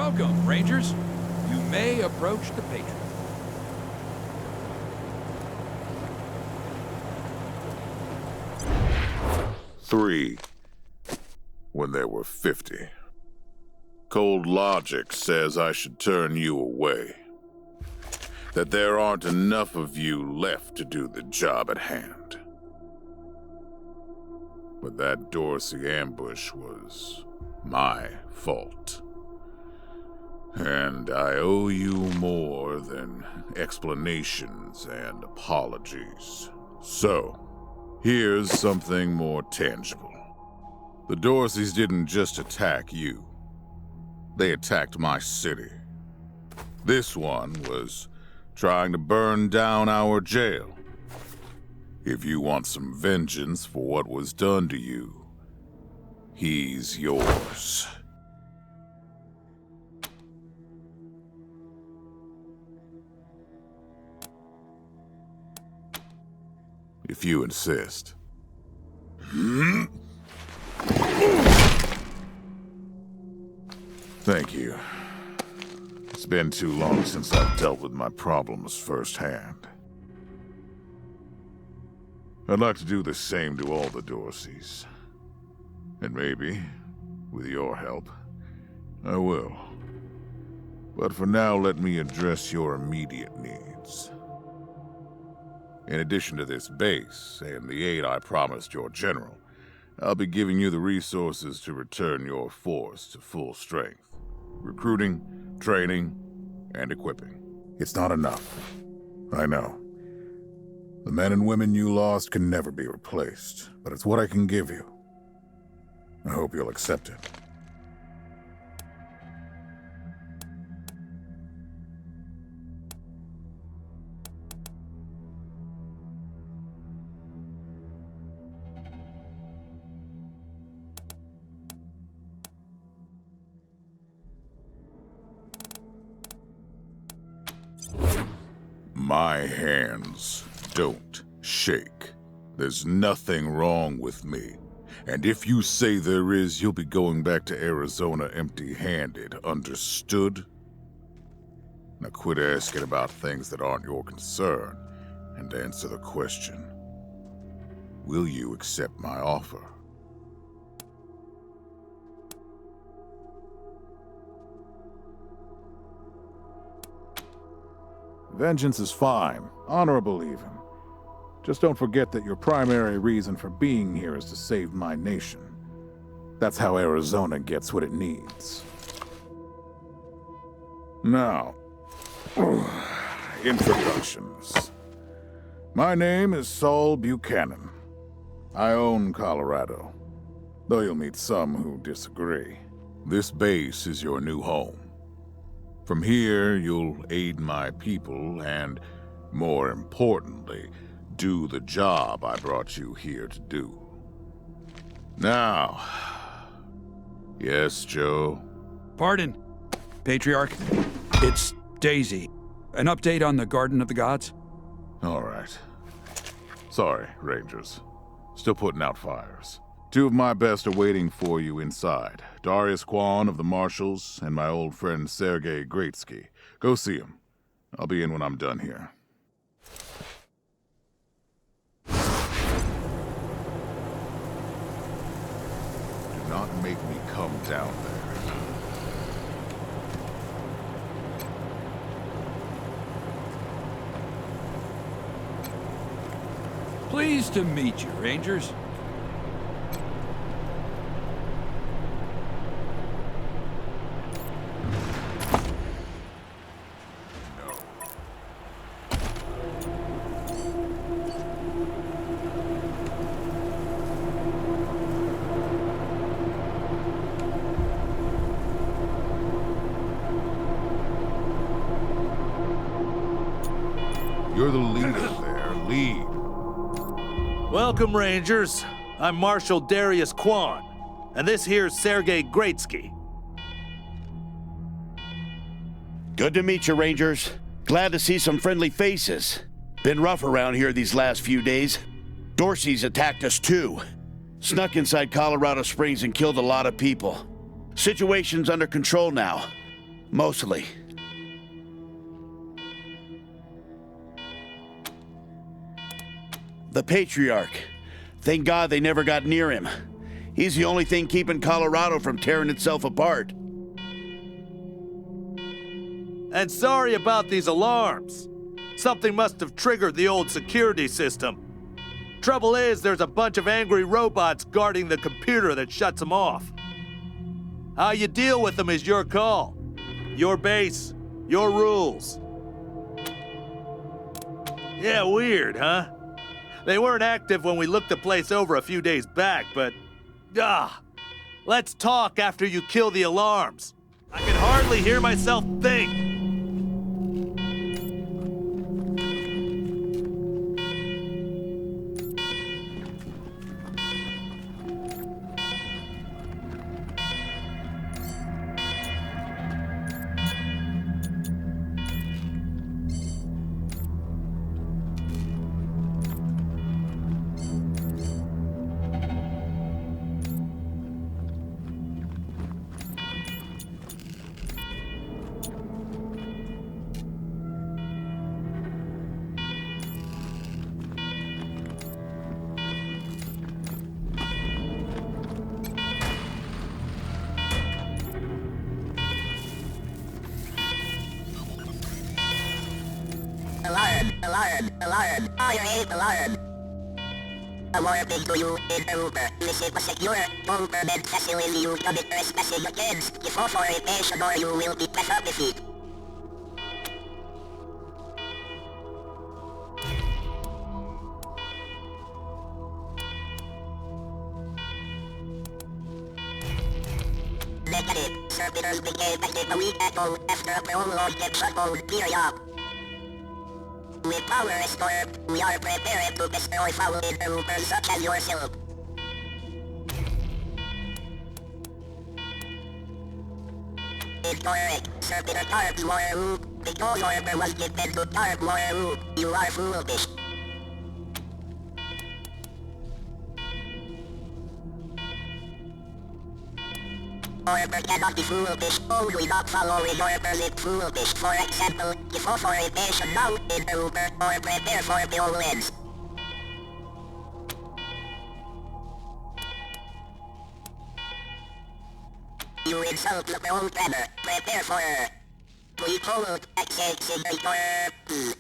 Welcome, Rangers. You may approach the Patriarch. Three, when there were 50. Cold logic says I should turn you away. That there aren't enough of you left to do the job at hand. But that Dorsey ambush was my fault. And I owe you more than explanations and apologies. So, here's something more tangible. The Dorseys didn't just attack you. They attacked my city. This one was trying to burn down our jail. If you want some vengeance for what was done to you, he's yours. If you insist. Thank you. It's been too long since I've dealt with my problems firsthand. I'd like to do the same to all the Dorseys. And maybe, with your help, I will. But for now, let me address your immediate needs. In addition to this base and the aid I promised your general, I'll be giving you the resources to return your force to full strength. Recruiting, training, and equipping. It's not enough. I know. The men and women you lost can never be replaced, but it's what I can give you. I hope you'll accept it. My hands don't shake. There's nothing wrong with me. And if you say there is, you'll be going back to Arizona empty-handed. Understood? Now quit asking about things that aren't your concern, and answer the question. Will you accept my offer? Vengeance is fine. Honorable even. Just don't forget that your primary reason for being here is to save my nation. That's how Arizona gets what it needs. Now, introductions. My name is Saul Buchanan. I own Colorado, though you'll meet some who disagree. This base is your new home. From here, you'll aid my people and, more importantly, do the job I brought you here to do. Now... Yes, Joe? Pardon, Patriarch. It's Daisy. An update on the Garden of the Gods? All right. Sorry, Rangers. Still putting out fires. Two of my best are waiting for you inside. Darius Kwan of the Marshals and my old friend Sergei Greatsky. Go see him. I'll be in when I'm done here. Do not make me come down there. Pleased to meet you, Rangers. You're the leader there. Lead. Welcome, Rangers. I'm Marshal Darius Kwan, and this here's Sergei Greatsky. Good to meet you, Rangers. Glad to see some friendly faces. Been rough around here these last few days. Dorsey's attacked us too. Snuck inside Colorado Springs and killed a lot of people. Situation's under control now. Mostly. The Patriarch. Thank God they never got near him. He's the only thing keeping Colorado from tearing itself apart. And sorry about these alarms. Something must have triggered the old security system. Trouble is, there's a bunch of angry robots guarding the computer that shuts them off. How you deal with them is your call. Your base, your rules. Yeah, weird, huh? They weren't active when we looked the place over a few days back, but... let's talk after you kill the alarms. I can hardly hear myself think. Alarm, alarm, alarm, fire aid alarm. A warning to you, intruder. This is a secure, non-permanent facility. You commit trespassing against the formation or you will be defeated. Negative. Servitors began a week ago after a prolonged shutdown period. With power restored, we are prepared to destroy foul intruders such as yourself. Incorrect. Servitor Tarp Moru. Because order was given to Tarp Moru, you are foolish. Order cannot be foolish, only not following orders is foolish. For example, give authorization now, intruder, or prepare for violence. You insult the programmer, prepare for we called accessing the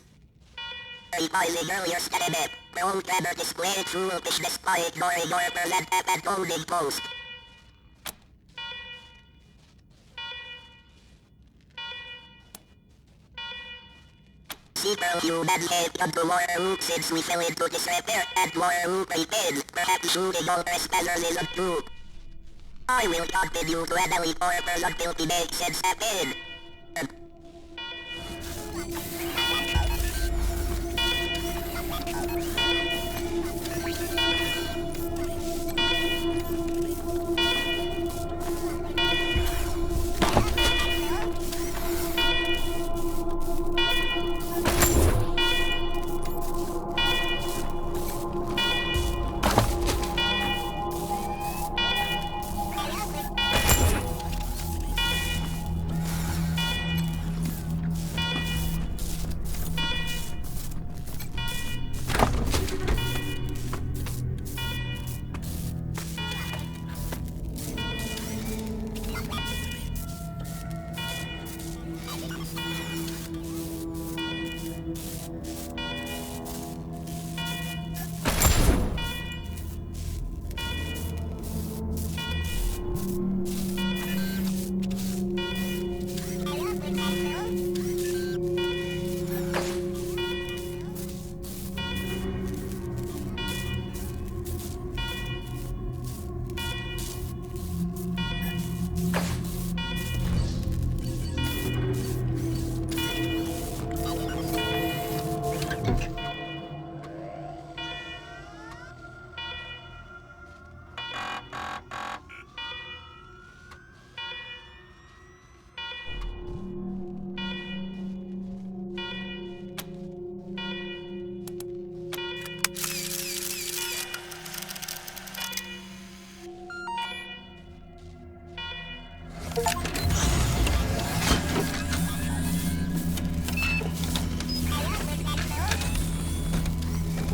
revising earlier statement, programmer displayed foolishness by ignoring orders and abandoning post. Several humans have come to Moru since we fell into disrepair and Moru remains. Perhaps shooting all trespassers isn't true. I will continue to annihilate orders until the makes sense happen.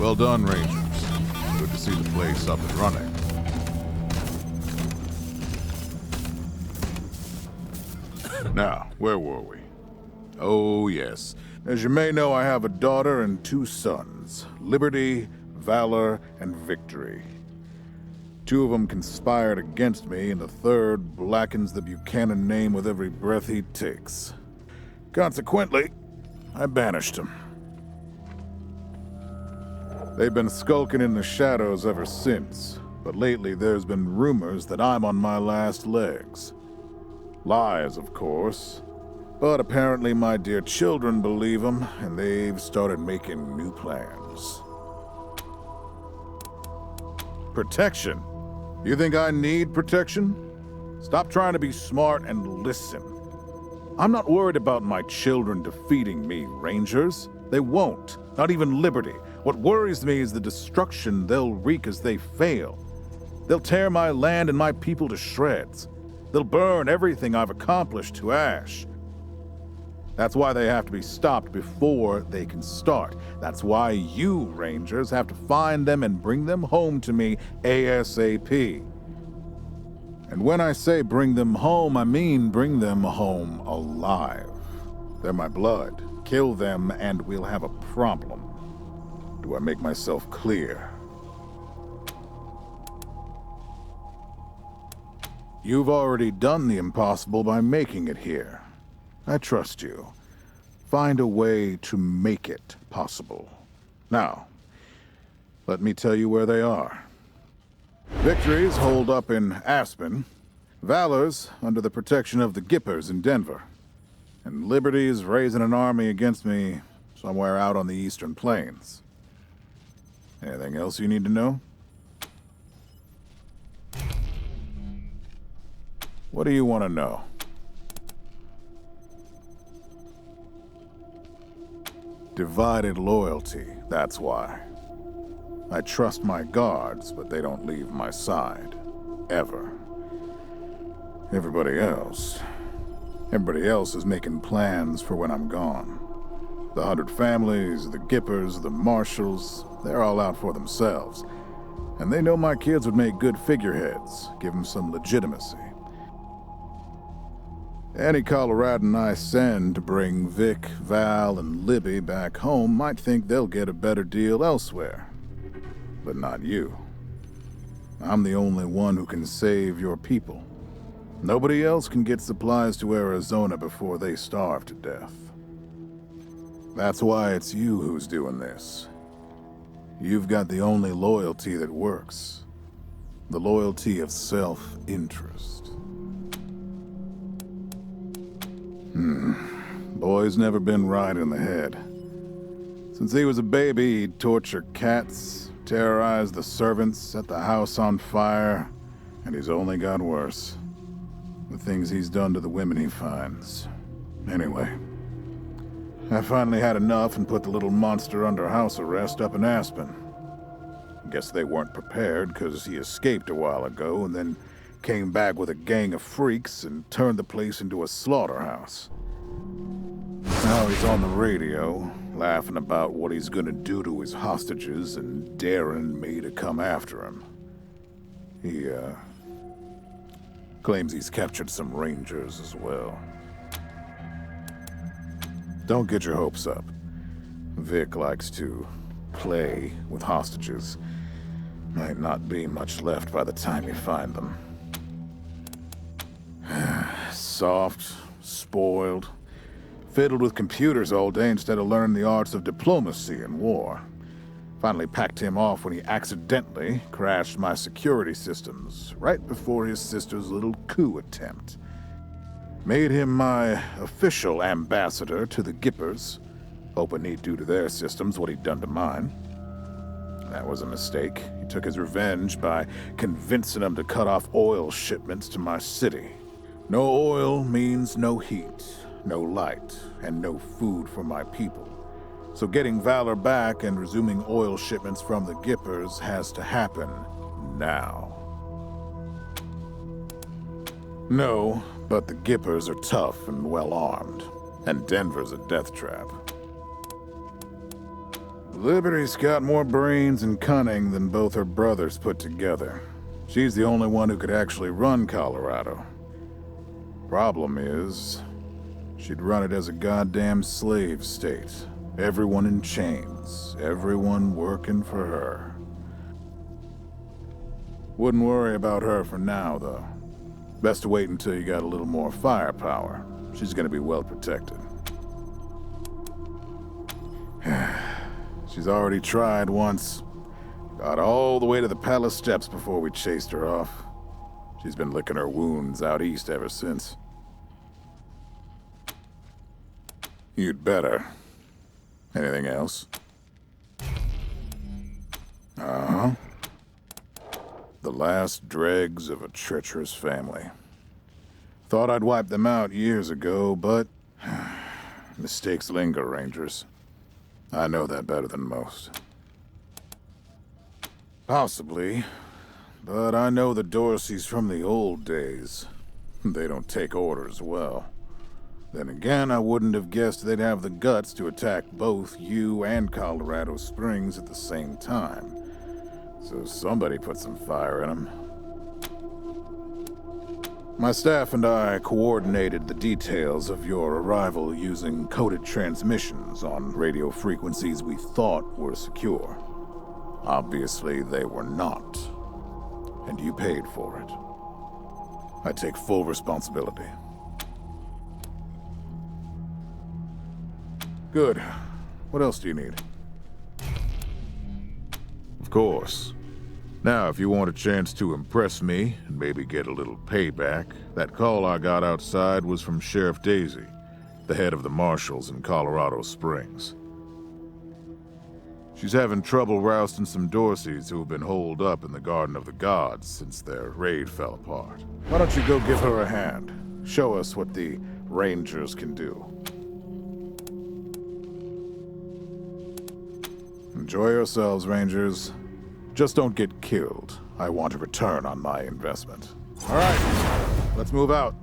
Well done, Rangers. Good to see the place up and running. Now, where were we? Oh, yes. As you may know, I have a daughter and 2 sons, Liberty, Valor, and Victory. 2 of them conspired against me, and the third blackens the Buchanan name with every breath he takes. Consequently, I banished him. They've been skulking in the shadows ever since, but lately there's been rumors that I'm on my last legs. Lies, of course, but apparently my dear children believe them, and they've started making new plans. Protection? You think I need protection? Stop trying to be smart and listen. I'm not worried about my children defeating me, Rangers. They won't, not even Liberty. What worries me is the destruction they'll wreak as they fail. They'll tear my land and my people to shreds. They'll burn everything I've accomplished to ash. That's why they have to be stopped before they can start. That's why you, Rangers, have to find them and bring them home to me ASAP. And when I say bring them home, I mean bring them home alive. They're my blood. Kill them and we'll have a problem. Do I make myself clear? You've already done the impossible by making it here. I trust you. Find a way to make it possible. Now, let me tell you where they are. Victory's holed up in Aspen. Valor's under the protection of the Gippers in Denver. And Liberty's raising an army against me somewhere out on the Eastern Plains. Anything else you need to know? What do you want to know? Divided loyalty, that's why. I trust my guards, but they don't leave my side. Ever. Everybody else is making plans for when I'm gone. The 100 families, the Gippers, the Marshals, they're all out for themselves. And they know my kids would make good figureheads, give them some legitimacy. Any Coloradan I send to bring Vic, Val, and Libby back home might think they'll get a better deal elsewhere. But not you. I'm the only one who can save your people. Nobody else can get supplies to Arizona before they starve to death. That's why it's you who's doing this. You've got the only loyalty that works. The loyalty of self-interest. Boy's never been right in the head. Since he was a baby, he'd torture cats, terrorize the servants, set the house on fire, and he's only got worse. The things he's done to the women he finds. Anyway, I finally had enough and put the little monster under house arrest up in Aspen. Guess they weren't prepared because he escaped a while ago and then came back with a gang of freaks and turned the place into a slaughterhouse. Now he's on the radio, laughing about what he's gonna do to his hostages and daring me to come after him. He, claims he's captured some Rangers as well. Don't get your hopes up. Vic likes to play with hostages. Might not be much left by the time you find them. Soft, spoiled, fiddled with computers all day instead of learning the arts of diplomacy and war. Finally packed him off when he accidentally crashed my security systems right before his sister's little coup attempt. Made him my official ambassador to the Gippers, hoping he'd do to their systems what he'd done to mine. That was a mistake. He took his revenge by convincing them to cut off oil shipments to my city. No oil means no heat, no light, and no food for my people. So getting Valor back and resuming oil shipments from the Gippers has to happen now. No, but the Gippers are tough and well-armed, and Denver's a death trap. Liberty's got more brains and cunning than both her brothers put together. She's the only one who could actually run Colorado. Problem is, she'd run it as a goddamn slave state. Everyone in chains, everyone working for her. Wouldn't worry about her for now, though. Best to wait until you got a little more firepower. She's gonna be well protected. She's already tried once. Got all the way to the palace steps before we chased her off. She's been licking her wounds out east ever since. You'd better. Anything else? Uh-huh. The last dregs of a treacherous family. Thought I'd wiped them out years ago, but mistakes linger, Rangers. I know that better than most. Possibly, but I know the Dorseys from the old days. They don't take orders well. Then again, I wouldn't have guessed they'd have the guts to attack both you and Colorado Springs at the same time. So somebody put some fire in them. My staff and I coordinated the details of your arrival using coded transmissions on radio frequencies we thought were secure. Obviously, they were not. And you paid for it. I take full responsibility. Good. What else do you need? Of course. Now, if you want a chance to impress me and maybe get a little payback, that call I got outside was from Sheriff Daisy, the head of the marshals in Colorado Springs. She's having trouble rousting some Dorseys who have been holed up in the Garden of the Gods since their raid fell apart. Why don't you go give her a hand? Show us what the Rangers can do. Enjoy yourselves, Rangers. Just don't get killed. I want a return on my investment. All right, let's move out.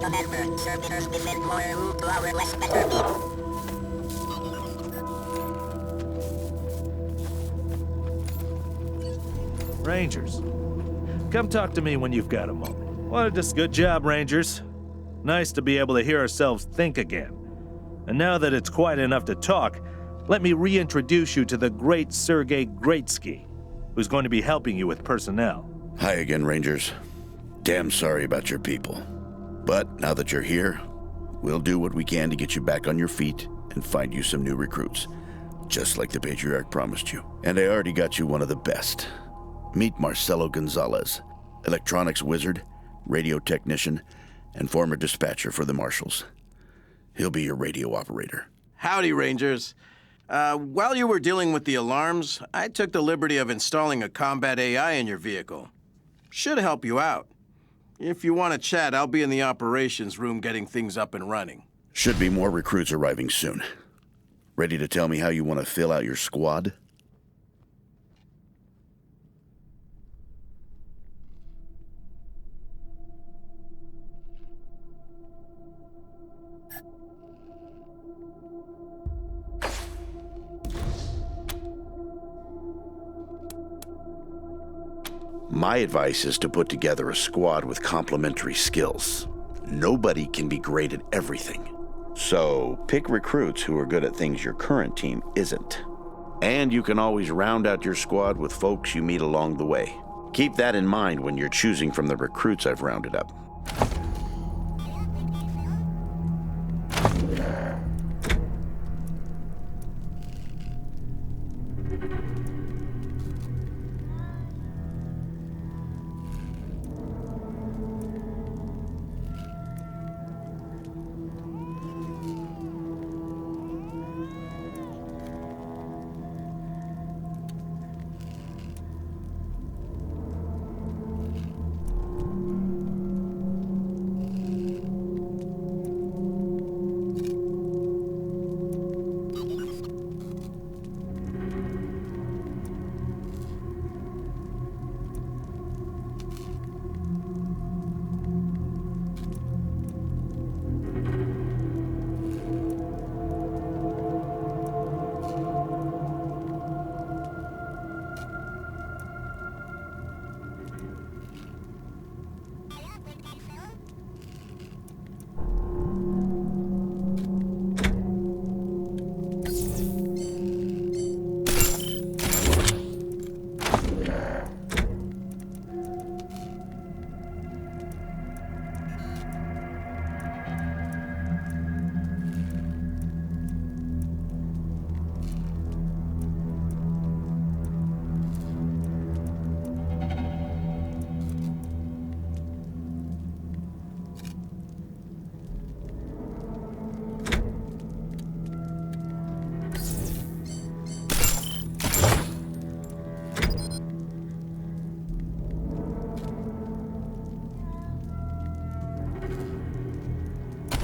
Remember, servitors within more room to our less better meat. Rangers, come talk to me when you've got a moment. Good job, Rangers. Nice to be able to hear ourselves think again. And now that it's quiet enough to talk, let me reintroduce you to the great Sergei Greatsky, who's going to be helping you with personnel. Hi again, Rangers. Damn sorry about your people. But now that you're here, we'll do what we can to get you back on your feet and find you some new recruits, just like the Patriarch promised you. And I already got you one of the best. Meet Marcelo Gonzalez, electronics wizard, radio technician, and former dispatcher for the Marshals. He'll be your radio operator. Howdy, Rangers. While you were dealing with the alarms, I took the liberty of installing a combat AI in your vehicle. Should help you out. If you want to chat, I'll be in the operations room getting things up and running. Should be more recruits arriving soon. Ready to tell me how you want to fill out your squad? My advice is to put together a squad with complementary skills. Nobody can be great at everything. So pick recruits who are good at things your current team isn't. And you can always round out your squad with folks you meet along the way. Keep that in mind when you're choosing from the recruits I've rounded up.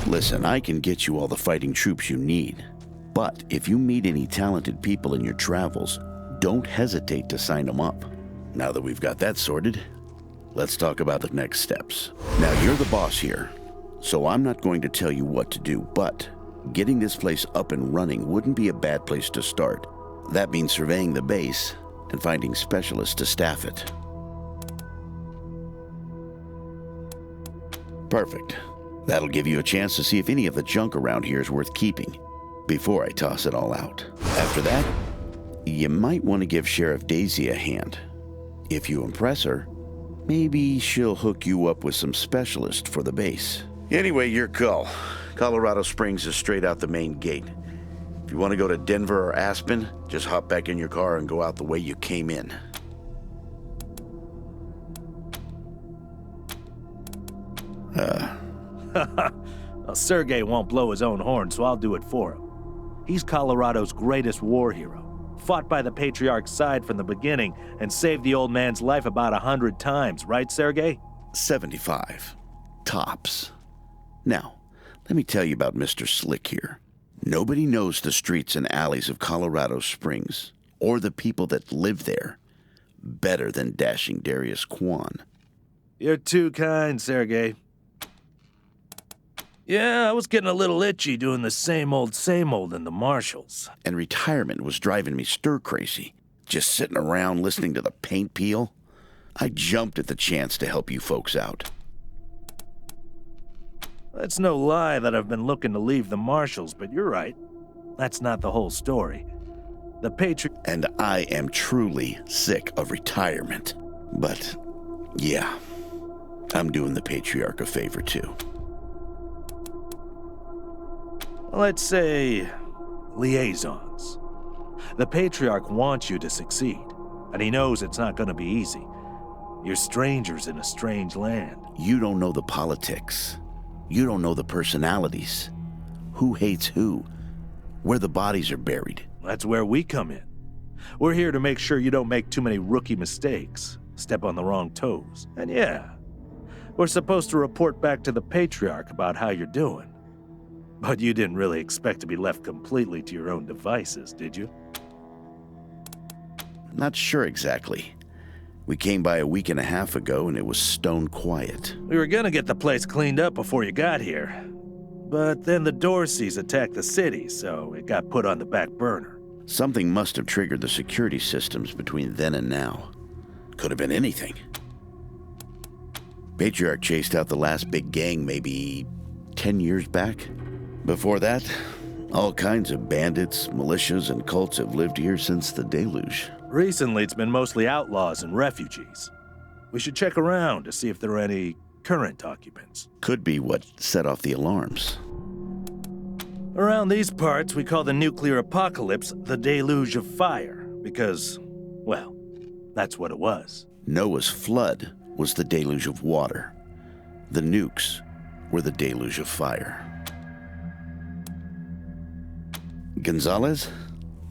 Listen, I can get you all the fighting troops you need. But if you meet any talented people in your travels, don't hesitate to sign them up. Now that we've got that sorted, let's talk about the next steps. Now, you're the boss here, so I'm not going to tell you what to do, but getting this place up and running wouldn't be a bad place to start. That means surveying the base and finding specialists to staff it. Perfect. That'll give you a chance to see if any of the junk around here is worth keeping before I toss it all out. After that, you might want to give Sheriff Daisy a hand. If you impress her, maybe she'll hook you up with some specialist for the base. Anyway, your call. Colorado Springs is straight out the main gate. If you want to go to Denver or Aspen, just hop back in your car and go out the way you came in. Well, Sergei won't blow his own horn, so I'll do it for him. He's Colorado's greatest war hero. Fought by the Patriarch's side from the beginning and saved the old man's life about 100 times, right, Sergei? 75. Tops. Now, let me tell you about Mr. Slick here. Nobody knows the streets and alleys of Colorado Springs, or the people that live there, better than dashing Darius Kwan. You're too kind, Sergei. Yeah, I was getting a little itchy doing the same old in the marshals. And retirement was driving me stir-crazy. Just sitting around listening to the paint peel. I jumped at the chance to help you folks out. It's no lie that I've been looking to leave the marshals, but you're right. That's not the whole story. The Patriarch... And I am truly sick of retirement. But, yeah, I'm doing the Patriarch a favor too. Let's say liaisons. The Patriarch wants you to succeed, and he knows it's not going to be easy. You're strangers in a strange land. You don't know the politics. You don't know the personalities. Who hates who? Where the bodies are buried. That's where we come in. We're here to make sure you don't make too many rookie mistakes, step on the wrong toes. And yeah, we're supposed to report back to the Patriarch about how you're doing. But you didn't really expect to be left completely to your own devices, did you? Not sure exactly. We came by a week and a half ago and it was stone quiet. We were gonna get the place cleaned up before you got here. But then the Dorseys attacked the city, so it got put on the back burner. Something must have triggered the security systems between then and now. Could have been anything. Patriarch chased out the last big gang maybe 10 years back. Before that, all kinds of bandits, militias, and cults have lived here since the deluge. Recently, it's been mostly outlaws and refugees. We should check around to see if there are any current occupants. Could be what set off the alarms. Around these parts, we call the nuclear apocalypse the deluge of fire, because, well, that's what it was. Noah's flood was the deluge of water. The nukes were the deluge of fire. Gonzalez?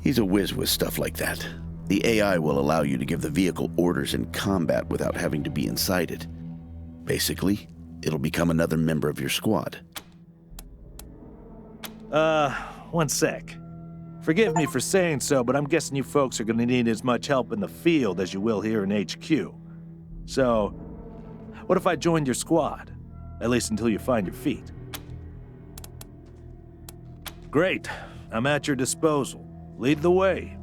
He's a whiz with stuff like that. The AI will allow you to give the vehicle orders in combat without having to be inside it. Basically, it'll become another member of your squad. One sec. Forgive me for saying so, but I'm guessing you folks are gonna need as much help in the field as you will here in HQ. So, what if I joined your squad? At least until you find your feet. Great. I'm at your disposal. Lead the way.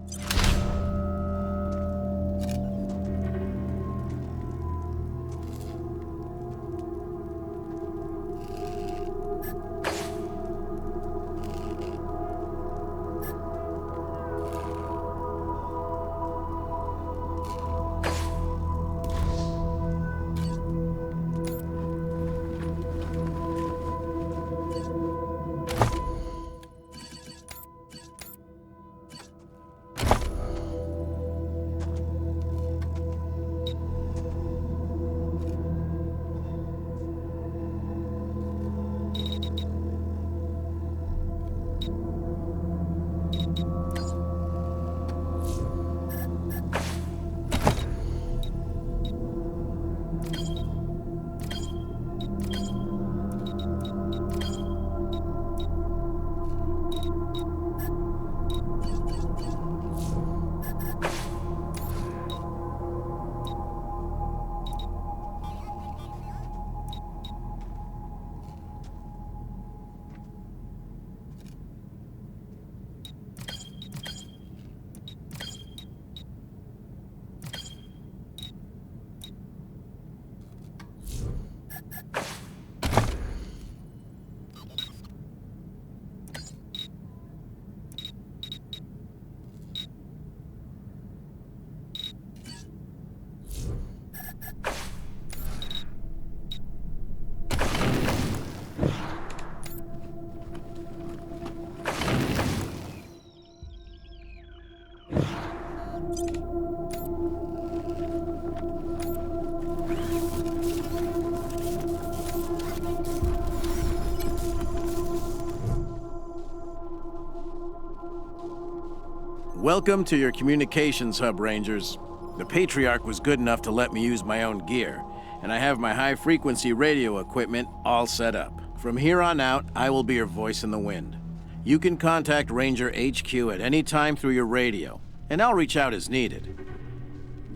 Welcome to your communications hub, Rangers. The Patriarch was good enough to let me use my own gear, and I have my high-frequency radio equipment all set up. From here on out, I will be your voice in the wind. You can contact Ranger HQ at any time through your radio, and I'll reach out as needed.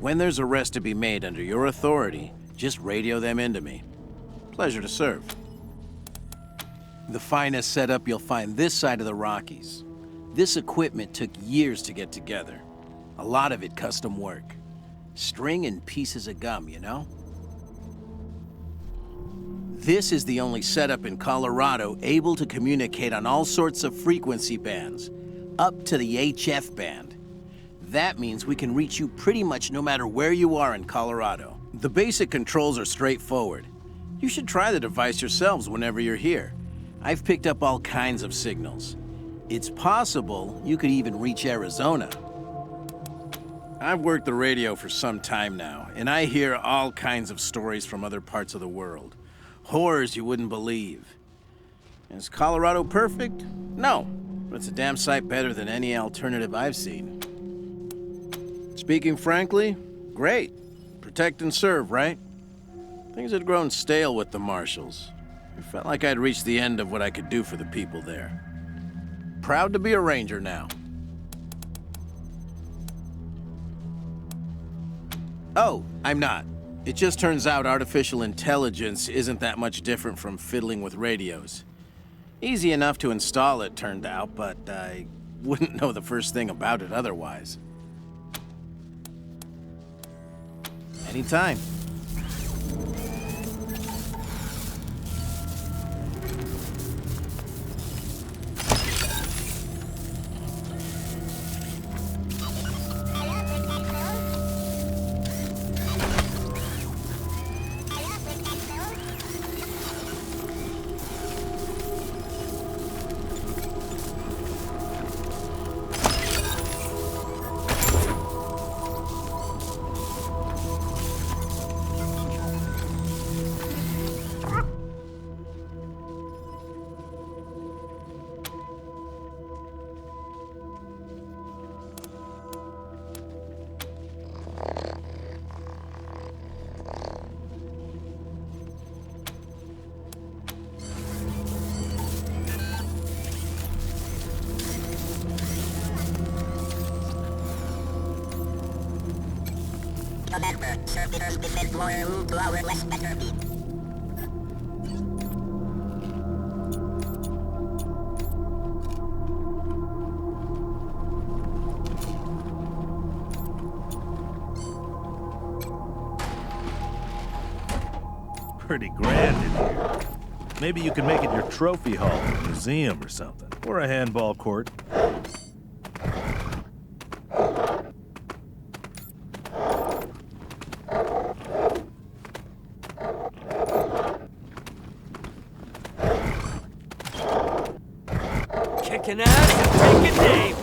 When there's arrests to be made under your authority, just radio them into me. Pleasure to serve. The finest setup you'll find this side of the Rockies. This equipment took years to get together. A lot of it custom work. String and pieces of gum, you know? This is the only setup in Colorado able to communicate on all sorts of frequency bands, up to the HF band. That means we can reach you pretty much no matter where you are in Colorado. The basic controls are straightforward. You should try the device yourselves whenever you're here. I've picked up all kinds of signals. It's possible you could even reach Arizona. I've worked the radio for some time now, and I hear all kinds of stories from other parts of the world. Horrors you wouldn't believe. Is Colorado perfect? No, but it's a damn sight better than any alternative I've seen. Speaking frankly, great. Protect and serve, right? Things had grown stale with the Marshals. It felt like I'd reached the end of what I could do for the people there. Proud to be a Ranger now. Oh, I'm not. It just turns out artificial intelligence isn't that much different from fiddling with radios. Easy enough to install, it turned out, but I wouldn't know the first thing about it otherwise. Anytime. Remember, servitors defend more room to our less better beat. Pretty grand in here. Maybe you can make it your trophy hall, a museum or something. Or a handball court. Kicking ass and taking names.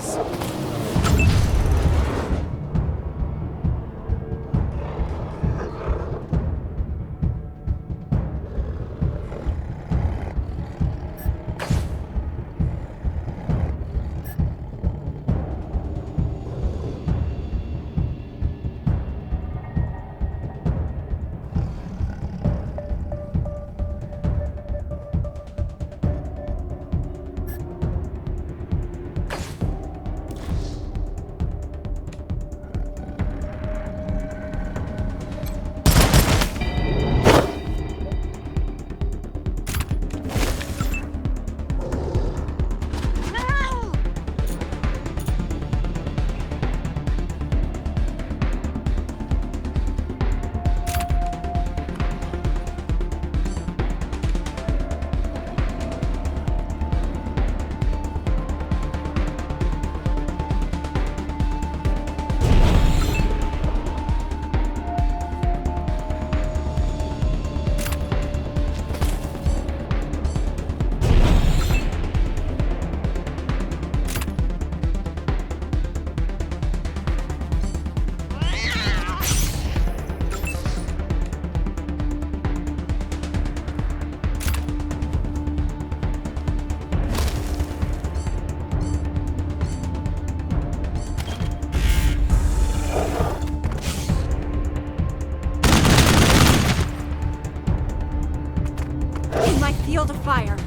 Field of fire.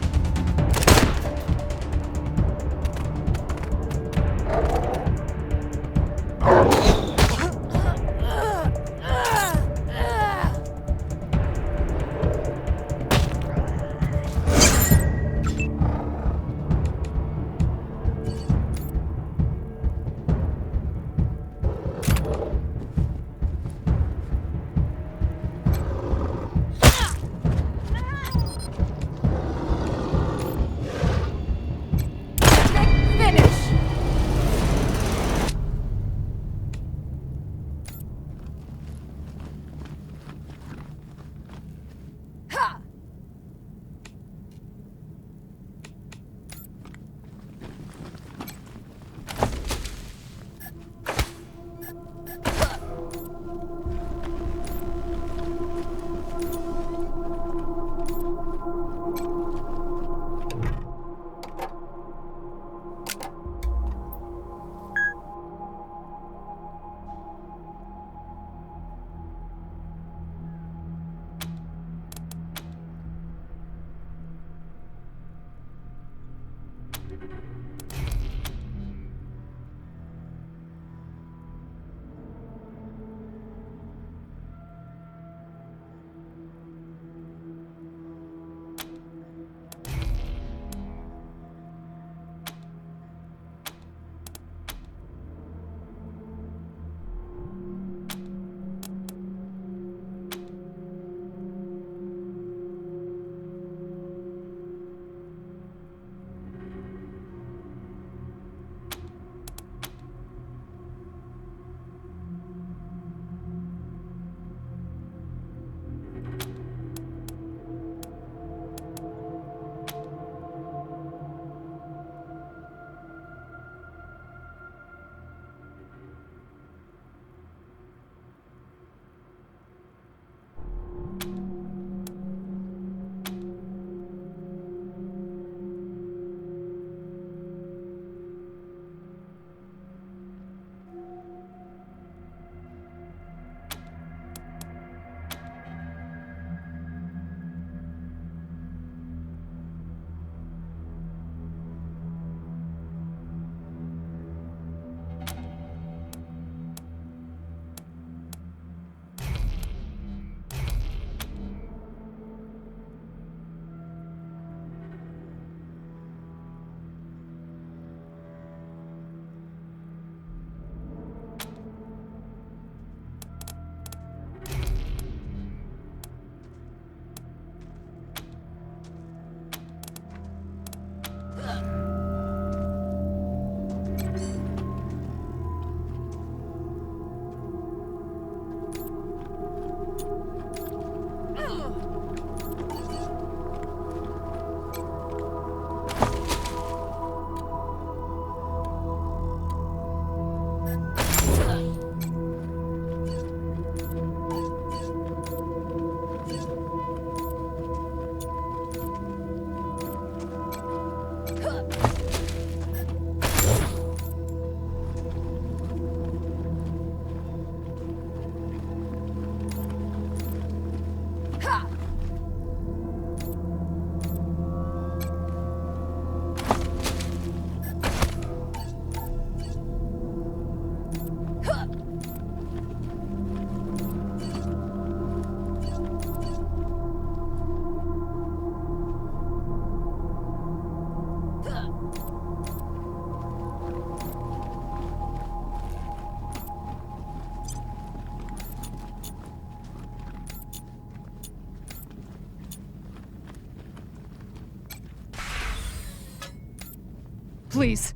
Please,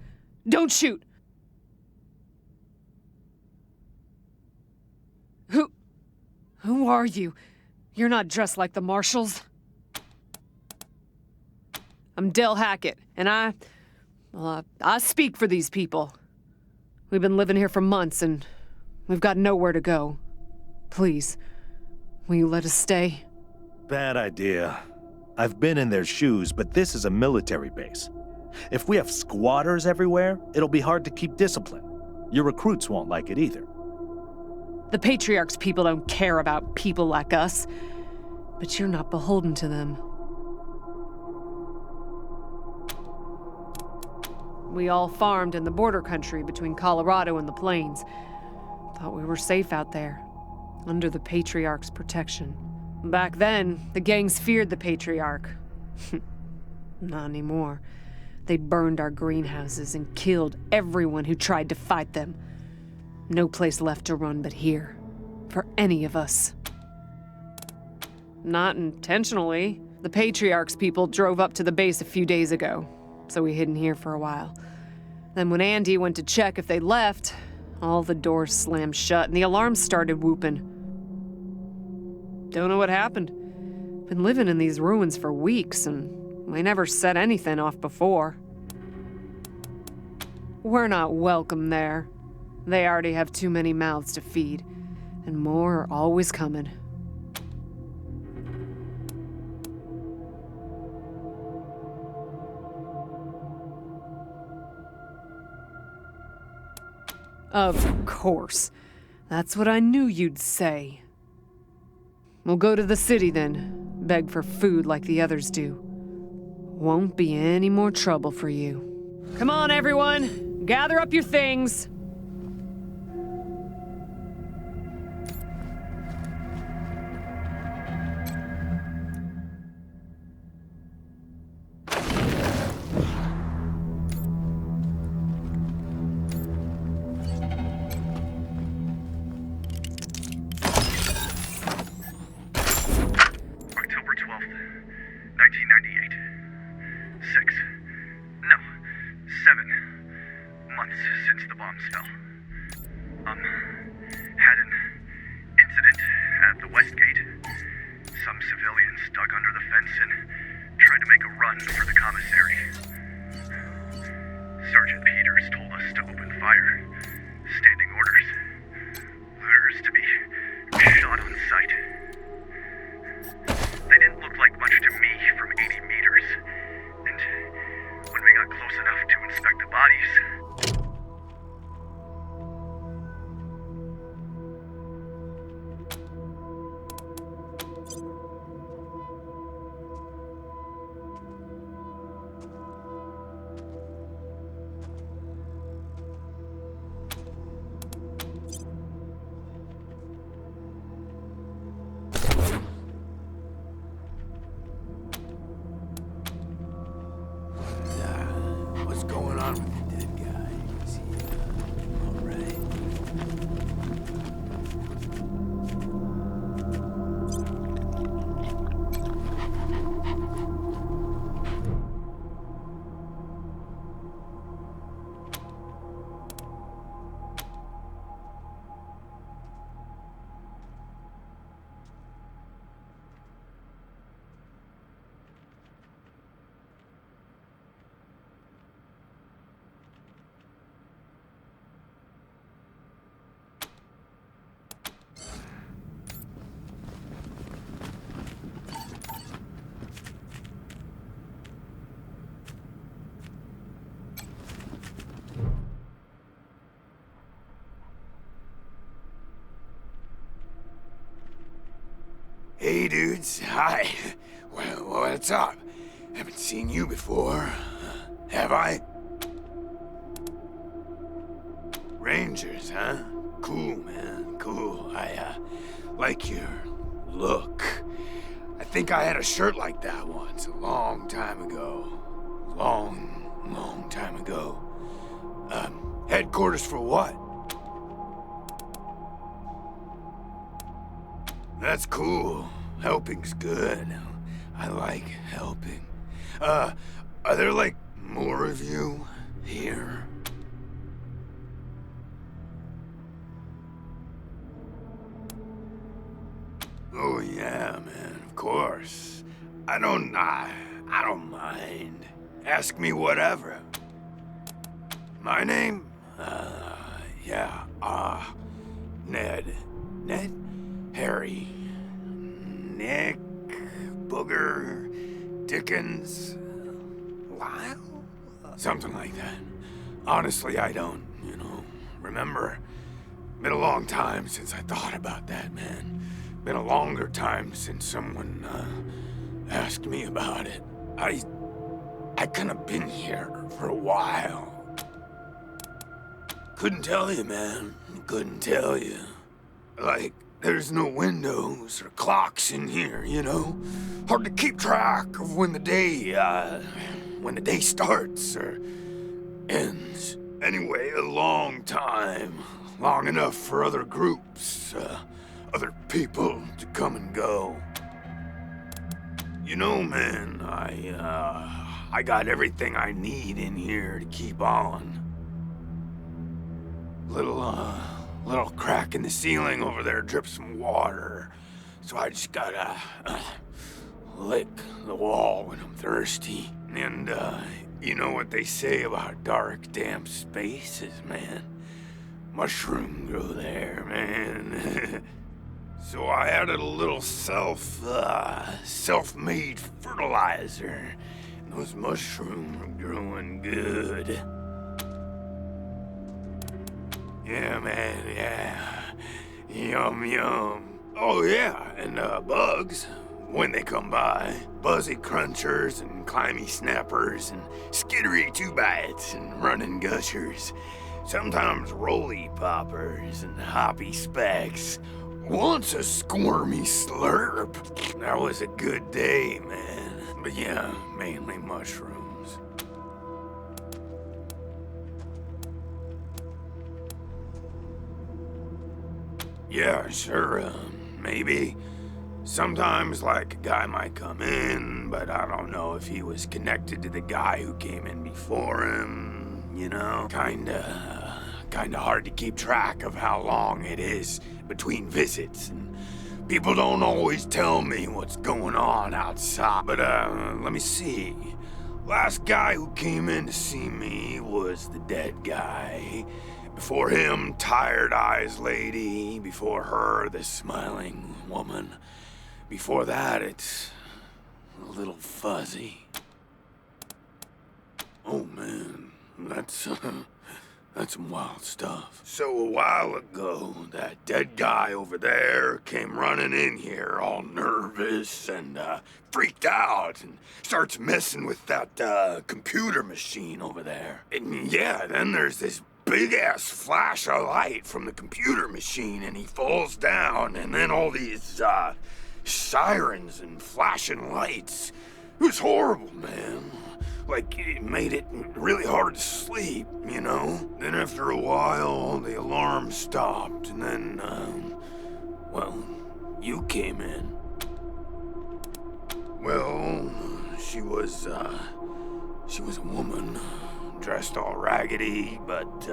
don't shoot. Who are you? You're not dressed like the marshals. I'm Del Hackett, and I speak for these people. We've been living here for months, and we've got nowhere to go. Please, will you let us stay? Bad idea. I've been in their shoes, but this is a military base. If we have squatters everywhere, it'll be hard to keep discipline. Your recruits won't like it either. The Patriarch's people don't care about people like us, but you're not beholden to them. We all farmed in the border country between Colorado and the plains. Thought we were safe out there, under the Patriarch's protection. Back then, the gangs feared the Patriarch. Not anymore. They burned our greenhouses and killed everyone who tried to fight them. No place left to run but here, for any of us. Not intentionally. The Patriarch's people drove up to the base a few days ago, so we hid in here for a while. Then when Andy went to check if they left, all the doors slammed shut and the alarms started whooping. Don't know what happened. Been living in these ruins for weeks, and we never set anything off before. We're not welcome there. They already have too many mouths to feed, and more are always coming. Of course. That's what I knew you'd say. We'll go to the city then, beg for food like the others do. Won't be any more trouble for you. Come on, everyone! Gather up your things! October 12th, 1998. 7 months since the bombs fell. Had an incident at the West Gate. Some civilians dug under the fence and tried to make a run for the commissary. Sergeant Peters told us to open fire. Standing orders. Orders to be shot on sight. They didn't look like much to me from 80 meters. And when we got close enough to inspect the bodies, What's going on with the dead guy? Is he, all right? Hey, dudes. Hi. Well, what's up? Haven't seen you before. Have I? Rangers, huh? Cool, man. Cool. I like your look. I think I had a shirt like that once, a long time ago. Long time ago. Headquarters for what? That's cool. Helping's good. I like helping. Are there, like, more of you? here. Oh yeah, man, of course. I don't mind. Ask me whatever. My name? Ned. Ned? Harry. Nick? Booger? Dickens? Lyle? Something like that. Honestly, I don't, remember. Been a long time since I thought about that, man. Been a longer time since someone, asked me about it. I could have been here for a while. Couldn't tell you, man. Couldn't tell you. Like, there's no windows or clocks in here, Hard to keep track of when the day starts or ends. Anyway, a long time. Long enough for other groups, other people to come and go. Man, I got everything I need in here to keep on. Little crack in the ceiling over there drips some water. So I just gotta lick the wall when I'm thirsty. And, you know what they say about dark, damp spaces, man? Mushroom grow there, man. So I added a little self-made fertilizer. And those mushrooms are growing good. Yeah, man, yeah. Yum, yum. Oh, yeah, and bugs, when they come by. Buzzy crunchers and climby snappers and skittery two-bites and running gushers. Sometimes roly poppers and hoppy specks. Once a squirmy slurp. That was a good day, man. But yeah, mainly mushrooms. Yeah, sure, maybe. Sometimes, like, a guy might come in, but I don't know if he was connected to the guy who came in before him, Kinda hard to keep track of how long it is between visits, and people don't always tell me what's going on outside. But, let me see. Last guy who came in to see me was the dead guy. Before him, Tired Eyes Lady. Before her, the Smiling Woman. Before that, it's a little fuzzy. Oh, man, that's some wild stuff. So a while ago, that dead guy over there came running in here all nervous and freaked out and starts messing with that computer machine over there. And yeah, then there's this big-ass flash of light from the computer machine and he falls down, and then all these sirens and flashing lights. It was horrible, man. Like, it made it really hard to sleep, Then after a while, the alarm stopped, and then, you came in. Well, she was a woman, dressed all raggedy, but,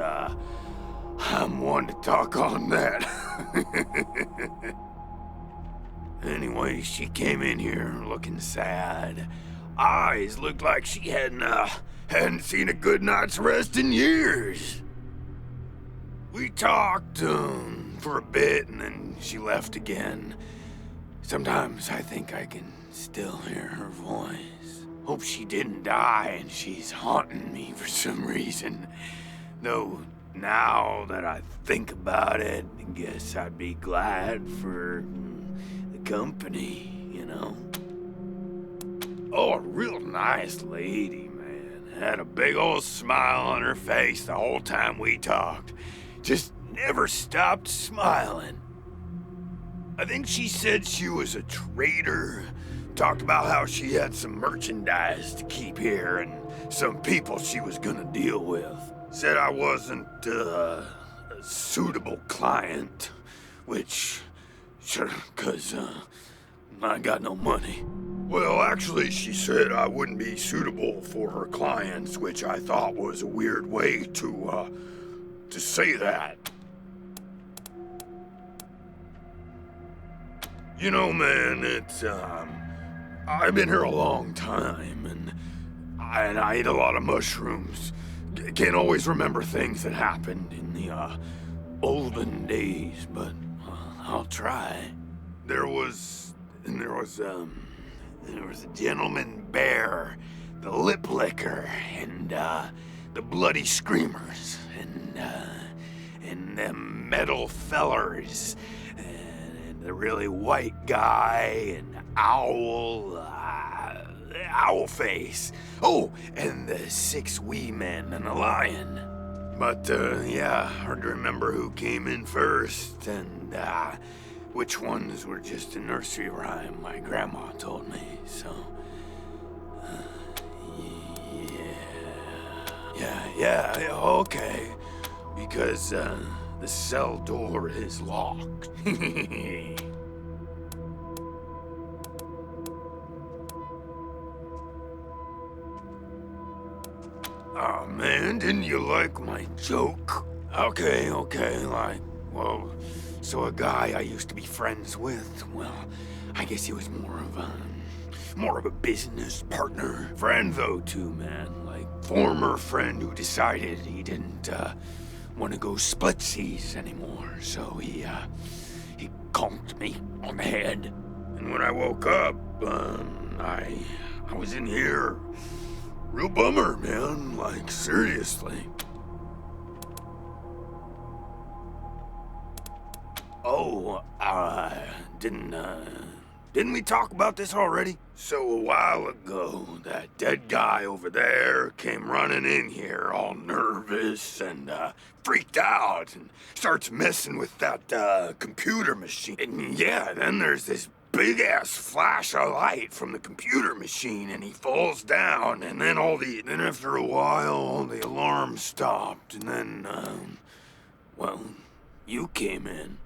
I'm one to talk on that. Anyway, she came in here looking sad. Eyes looked like she hadn't seen a good night's rest in years. We talked for a bit, and then she left again. Sometimes I think I can still hear her voice. Hope she didn't die and she's haunting me for some reason. Though, now that I think about it, I guess I'd be glad for the company, Oh, a real nice lady, man. Had a big old smile on her face the whole time we talked. Just never stopped smiling. I think she said she was a trader. Talked about how she had some merchandise to keep here and some people she was gonna deal with. Said I wasn't a suitable client, which, sure, 'cause I got no money. Well, actually, she said I wouldn't be suitable for her clients, which I thought was a weird way to say that. You know, man, it's, I've been here a long time, and I ate a lot of mushrooms. Can't always remember things that happened in the, olden days, but I'll try. There was a gentleman bear, the lip licker, and, the bloody screamers, and them metal fellers, and the really white guy, and owl face. Oh, and the 6 wee men and a lion. But, yeah, hard to remember who came in first, and, which ones were just a nursery rhyme my grandma told me, so... Yeah, okay. Because, the cell door is locked. Oh man, didn't you like my joke? Okay, like, well, so a guy I used to be friends with, well, I guess he was more of a business partner. Friend though too, man, like former friend who decided he didn't, want to go splitsies anymore, so he conked me on the head. And when I woke up, I was in here. Real bummer, man, like, seriously. Oh, didn't we talk about this already? So a while ago, that dead guy over there came running in here all nervous and, freaked out and starts messing with that, computer machine. And yeah, then there's this big-ass flash of light from the computer machine, and he falls down, and then then after a while, all the alarms stopped, and then, well, you came in.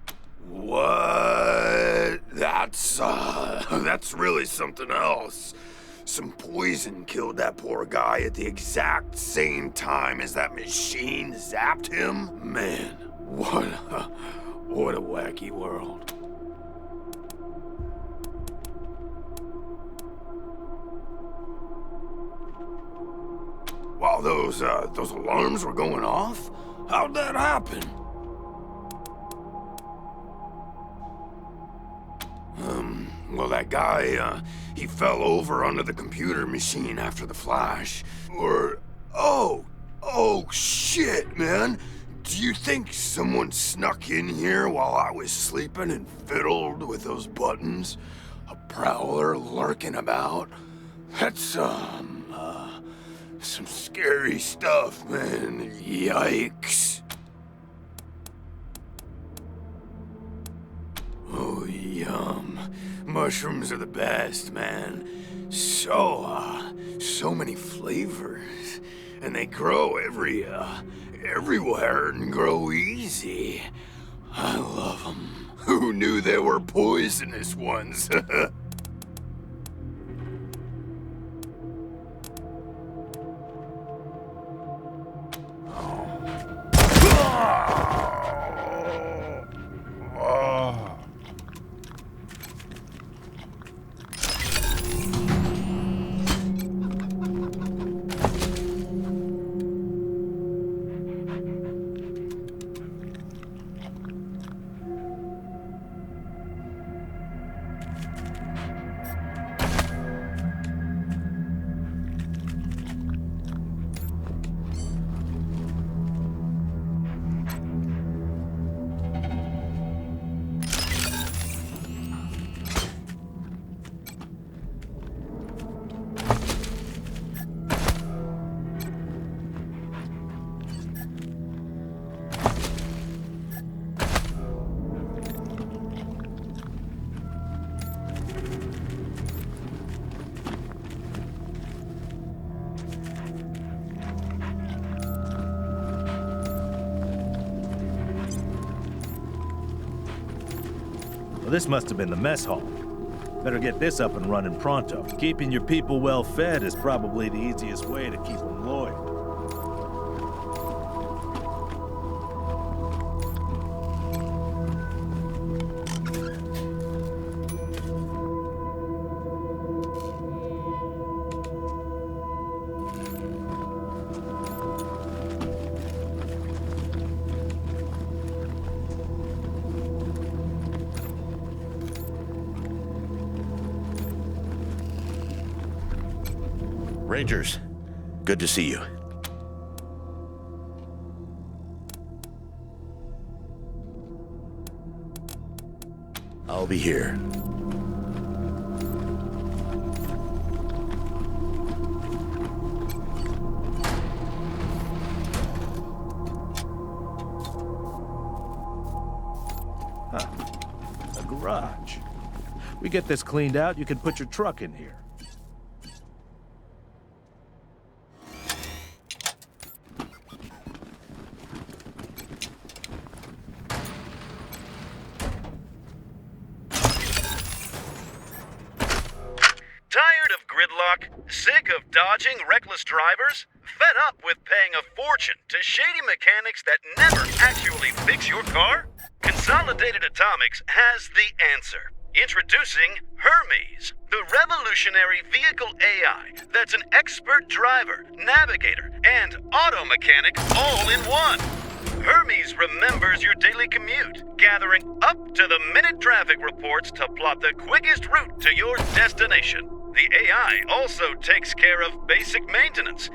What? That's really something else. Some poison killed that poor guy at the exact same time as that machine zapped him. Man, what a wacky world. While those alarms were going off? How'd that happen? Well, that guy, he fell over onto the computer machine after the flash. Oh, shit, man. Do you think someone snuck in here while I was sleeping and fiddled with those buttons? A prowler lurking about? That's, some scary stuff, man. Yikes. Oh, yum. Mushrooms are the best, man. So many flavors. And they grow everywhere and grow easy. I love them. Who knew there were poisonous ones? This must have been the mess hall. Better get this up and running pronto. Keeping your people well fed is probably the easiest way to keep them loyal. Rangers, good to see you. I'll be here. A garage. We get this cleaned out, you can put your truck in here. Tired of gridlock? Sick of dodging reckless drivers? Fed up with paying a fortune to shady mechanics that never actually fix your car? Consolidated Atomics has the answer. Introducing Hermes, the revolutionary vehicle AI that's an expert driver, navigator, and auto mechanic all in one. Hermes remembers your daily commute, gathering up-to-the-minute traffic reports to plot the quickest route to your destination. The AI also takes care of basic maintenance.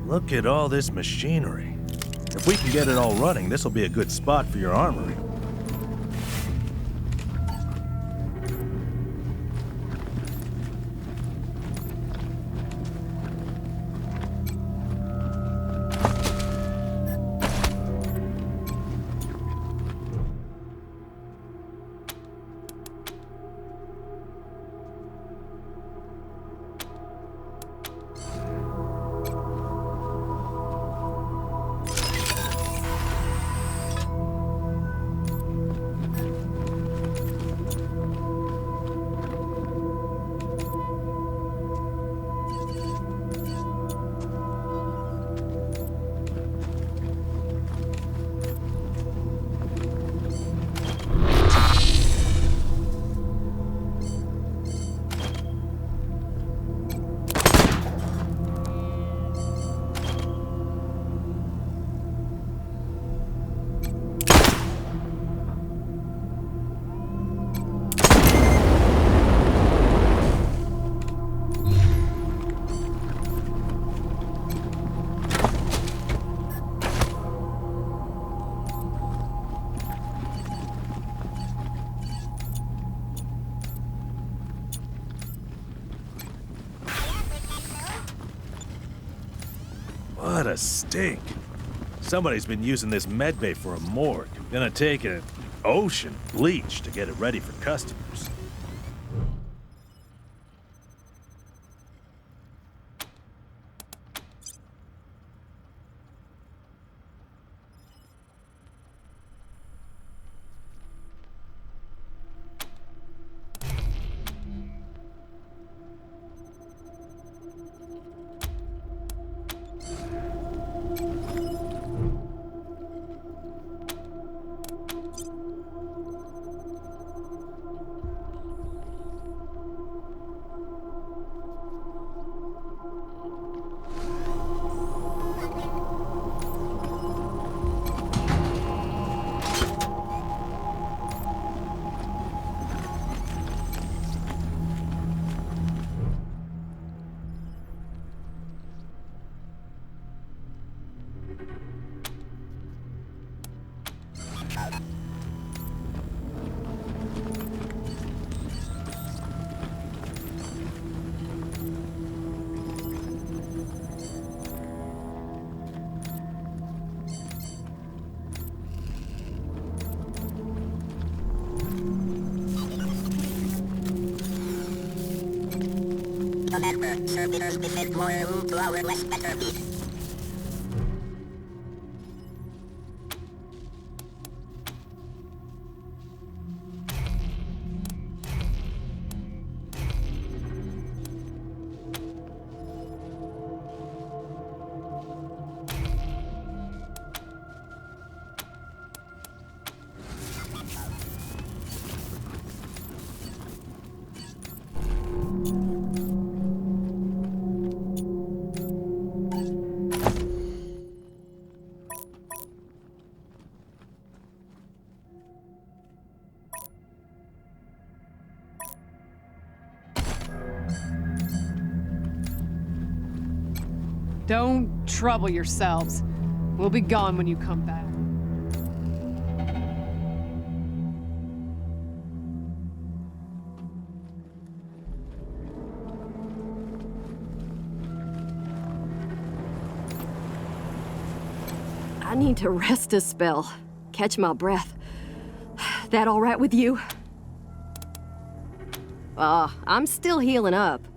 Look at all this machinery. If we can get it all running, this will be a good spot for your armory. What a stink. Somebody's been using this medbay for a morgue. Gonna take an ocean bleach to get it ready for customers. Remember, servitors befit more room to our less better beat. Don't trouble yourselves. We'll be gone when you come back. I need to rest a spell. Catch my breath. That all right with you? I'm still healing up.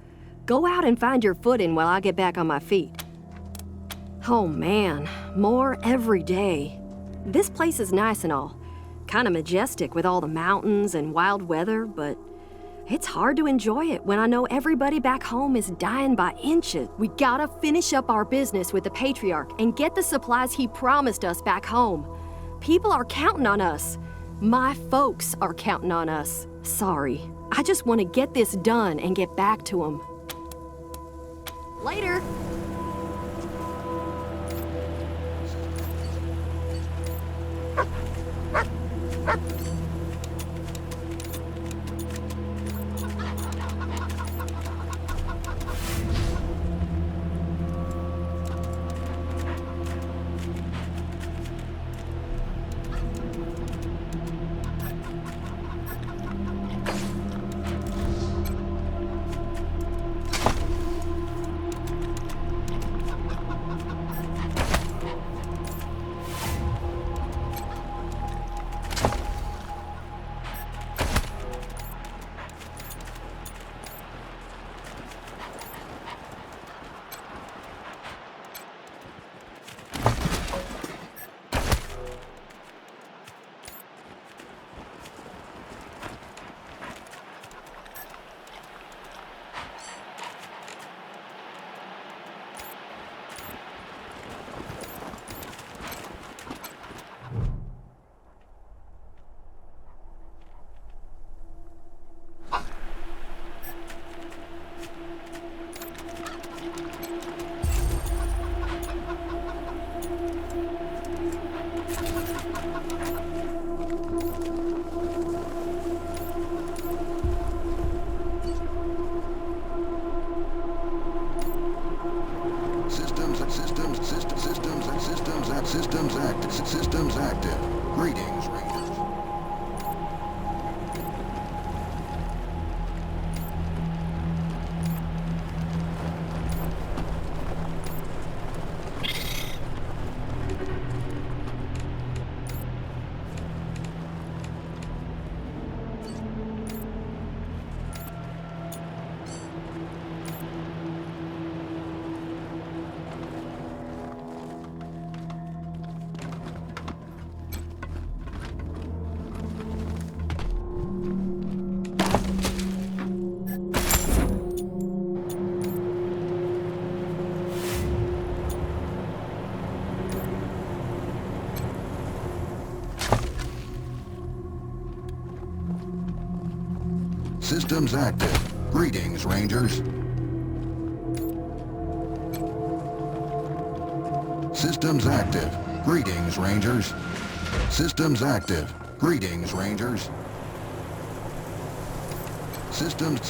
Go out and find your footing while I get back on my feet. Oh man, more every day. This place is nice and all. Kinda majestic with all the mountains and wild weather, but it's hard to enjoy it when I know everybody back home is dying by inches. We gotta finish up our business with the Patriarch and get the supplies he promised us back home. People are counting on us. My folks are counting on us. Sorry. I just want to get this done and get back to them. Later! Systems active. Greetings, Rangers. Systems active. Greetings, Rangers. Systems active. Greetings, Rangers. Systems.